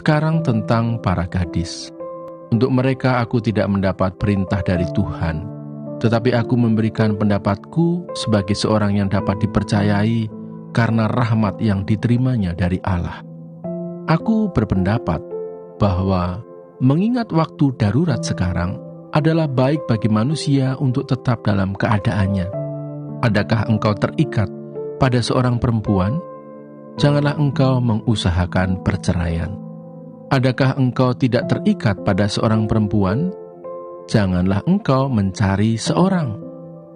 Sekarang tentang para gadis. Untuk mereka aku tidak mendapat perintah dari Tuhan, tetapi aku memberikan pendapatku sebagai seorang yang dapat dipercayai karena rahmat yang diterimanya dari Allah. Aku berpendapat bahwa mengingat waktu darurat sekarang adalah baik bagi manusia untuk tetap dalam keadaannya. Adakah engkau terikat pada seorang perempuan? Janganlah engkau mengusahakan perceraian. Adakah engkau tidak terikat pada seorang perempuan? Janganlah engkau mencari seorang.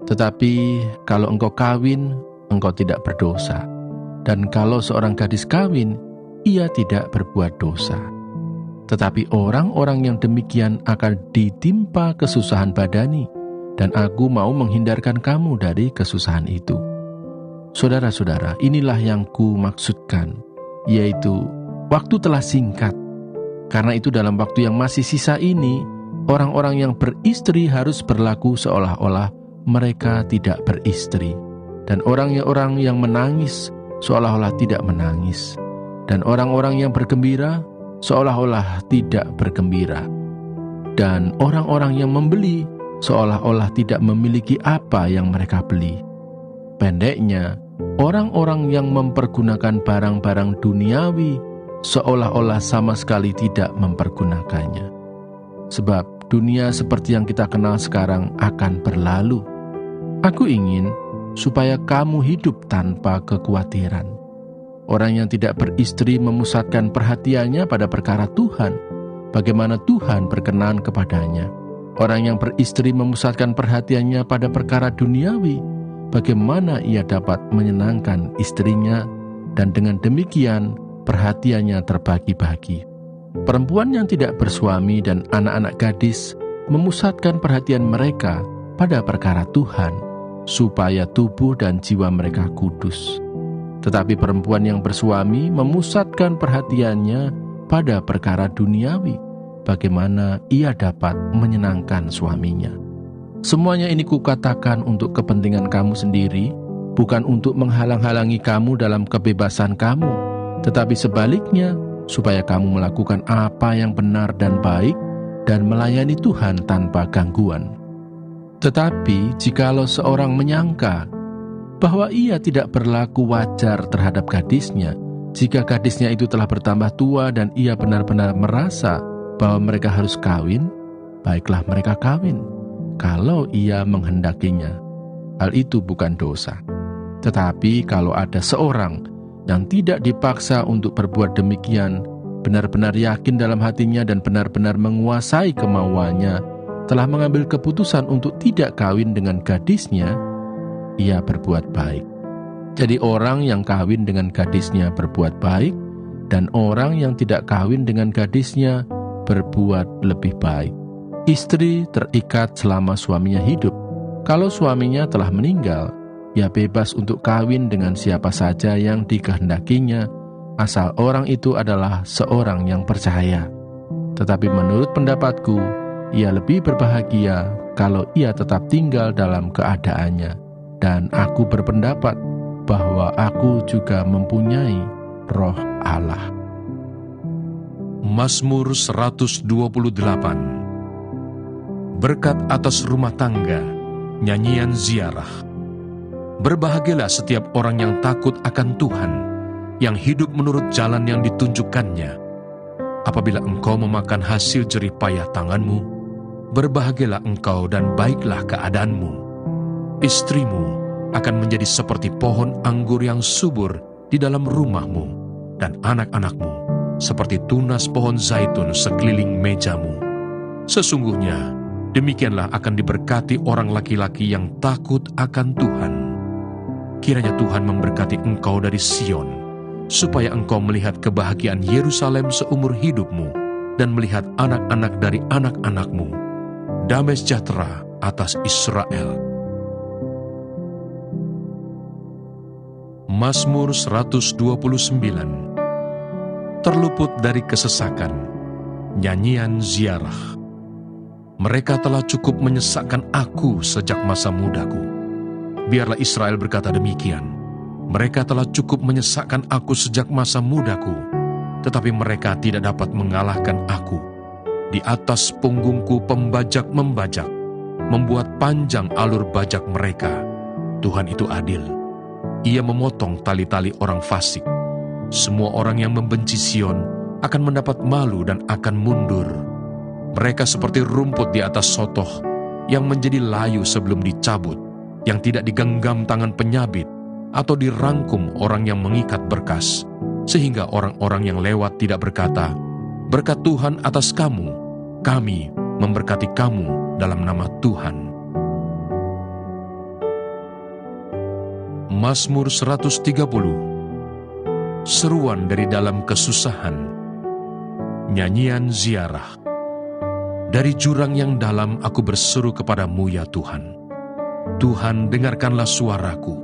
Tetapi kalau engkau kawin, engkau tidak berdosa. Dan kalau seorang gadis kawin, ia tidak berbuat dosa. Tetapi orang-orang yang demikian akan ditimpa kesusahan badani, dan aku mau menghindarkan kamu dari kesusahan itu. Saudara-saudara, inilah yang ku maksudkan, yaitu waktu telah singkat. Karena itu dalam waktu yang masih sisa ini, orang-orang yang beristri harus berlaku seolah-olah mereka tidak beristri. Dan orang-orang yang menangis seolah-olah tidak menangis. Dan orang-orang yang bergembira seolah-olah tidak bergembira. Dan orang-orang yang membeli seolah-olah tidak memiliki apa yang mereka beli. Pendeknya, orang-orang yang mempergunakan barang-barang duniawi seolah-olah sama sekali tidak mempergunakannya. Sebab dunia seperti yang kita kenal sekarang akan berlalu. Aku ingin supaya kamu hidup tanpa kekhawatiran. Orang yang tidak beristri memusatkan perhatiannya pada perkara Tuhan, bagaimana Tuhan berkenan kepadanya. Orang yang beristri memusatkan perhatiannya pada perkara duniawi, bagaimana ia dapat menyenangkan istrinya, dan dengan demikian perhatiannya terbagi-bagi. Perempuan yang tidak bersuami dan anak-anak gadis memusatkan perhatian mereka pada perkara Tuhan, supaya tubuh dan jiwa mereka kudus. Tetapi perempuan yang bersuami memusatkan perhatiannya pada perkara duniawi, bagaimana ia dapat menyenangkan suaminya. Semuanya ini kukatakan untuk kepentingan kamu sendiri, bukan untuk menghalang-halangi kamu dalam kebebasan kamu, tetapi sebaliknya, supaya kamu melakukan apa yang benar dan baik, dan melayani Tuhan tanpa gangguan. Tetapi jikalau seorang menyangka bahwa ia tidak berlaku wajar terhadap gadisnya, jika gadisnya itu telah bertambah tua dan ia benar-benar merasa bahwa mereka harus kawin, baiklah mereka kawin, kalau ia menghendakinya. Hal itu bukan dosa. Tetapi kalau ada seorang yang tidak dipaksa untuk berbuat demikian, benar-benar yakin dalam hatinya dan benar-benar menguasai kemauannya, telah mengambil keputusan untuk tidak kawin dengan gadisnya, ia berbuat baik. Jadi orang yang kawin dengan gadisnya berbuat baik, dan orang yang tidak kawin dengan gadisnya berbuat lebih baik. Istri terikat selama suaminya hidup. Kalau suaminya telah meninggal, ia bebas untuk kawin dengan siapa saja yang dikehendakinya, asal orang itu adalah seorang yang percaya. Tetapi menurut pendapatku, ia lebih berbahagia kalau ia tetap tinggal dalam keadaannya. Dan aku berpendapat bahwa aku juga mempunyai Roh Allah. Mazmur 128. Berkat atas rumah tangga, nyanyian ziarah. Berbahagialah setiap orang yang takut akan Tuhan, yang hidup menurut jalan yang ditunjukkannya. Apabila engkau memakan hasil jerih payah tanganmu, berbahagialah engkau dan baiklah keadaanmu. Istrimu akan menjadi seperti pohon anggur yang subur di dalam rumahmu, dan anak-anakmu seperti tunas pohon zaitun sekeliling mejamu. Sesungguhnya demikianlah akan diberkati orang laki-laki yang takut akan Tuhan. Kiranya Tuhan memberkati engkau dari Sion, supaya engkau melihat kebahagiaan Yerusalem seumur hidupmu, dan melihat anak-anak dari anak-anakmu. Damai sejahtera atas Israel. Mazmur 129. Terluput dari kesesakan, nyanyian ziarah. Mereka telah cukup menyesakkan aku sejak masa mudaku. Biarlah Israel berkata demikian. Mereka telah cukup menyesakkan aku sejak masa mudaku, tetapi mereka tidak dapat mengalahkan aku. Di atas punggungku pembajak membajak, membuat panjang alur bajak mereka. Tuhan itu adil. Ia memotong tali-tali orang fasik. Semua orang yang membenci Sion akan mendapat malu dan akan mundur. Mereka seperti rumput di atas sotoh, yang menjadi layu sebelum dicabut, yang tidak digenggam tangan penyabit, atau dirangkum orang yang mengikat berkas, sehingga orang-orang yang lewat tidak berkata, "Berkat Tuhan atas kamu, kami memberkati kamu dalam nama Tuhan." Mazmur 130. Seruan dari dalam kesusahan. Nyanyian ziarah. Dari jurang yang dalam aku berseru kepadamu ya Tuhan. Tuhan, dengarkanlah suaraku.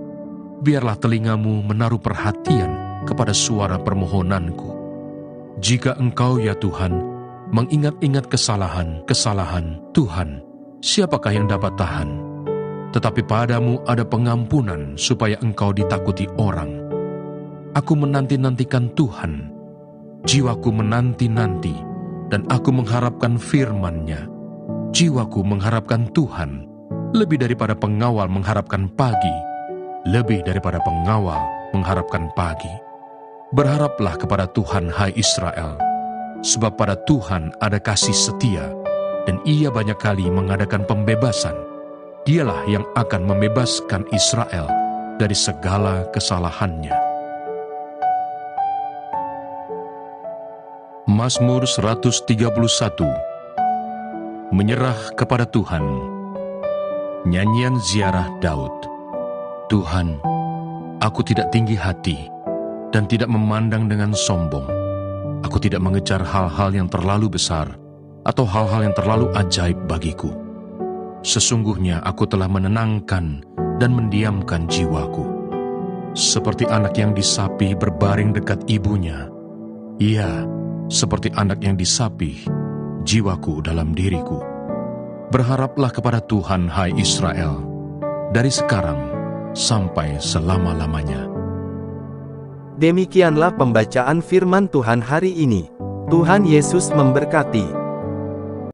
Biarlah telingamu menaruh perhatian kepada suara permohonanku. Jika Engkau ya Tuhan mengingat-ingat kesalahan Tuhan, siapakah yang dapat tahan? Tetapi padamu ada pengampunan supaya Engkau ditakuti orang. Aku menanti-nantikan Tuhan. Jiwaku menanti-nanti, dan aku mengharapkan firman-Nya. Jiwaku mengharapkan Tuhan, lebih daripada pengawal mengharapkan pagi, lebih daripada pengawal mengharapkan pagi. Berharaplah kepada Tuhan, hai Israel, sebab pada Tuhan ada kasih setia, dan Ia banyak kali mengadakan pembebasan. Dialah yang akan membebaskan Israel dari segala kesalahannya. Mazmur 131. Menyerah kepada Tuhan. Nyanyian ziarah Daud. Tuhan, aku tidak tinggi hati dan tidak memandang dengan sombong. Aku tidak mengejar hal-hal yang terlalu besar atau hal-hal yang terlalu ajaib bagiku. Sesungguhnya aku telah menenangkan dan mendiamkan jiwaku. Seperti anak yang disapi berbaring dekat ibunya. Iya, seperti anak yang disapih, jiwaku dalam diriku. Berharaplah kepada Tuhan, hai Israel, dari sekarang sampai selama-lamanya. Demikianlah pembacaan firman Tuhan hari ini. Tuhan Yesus memberkati.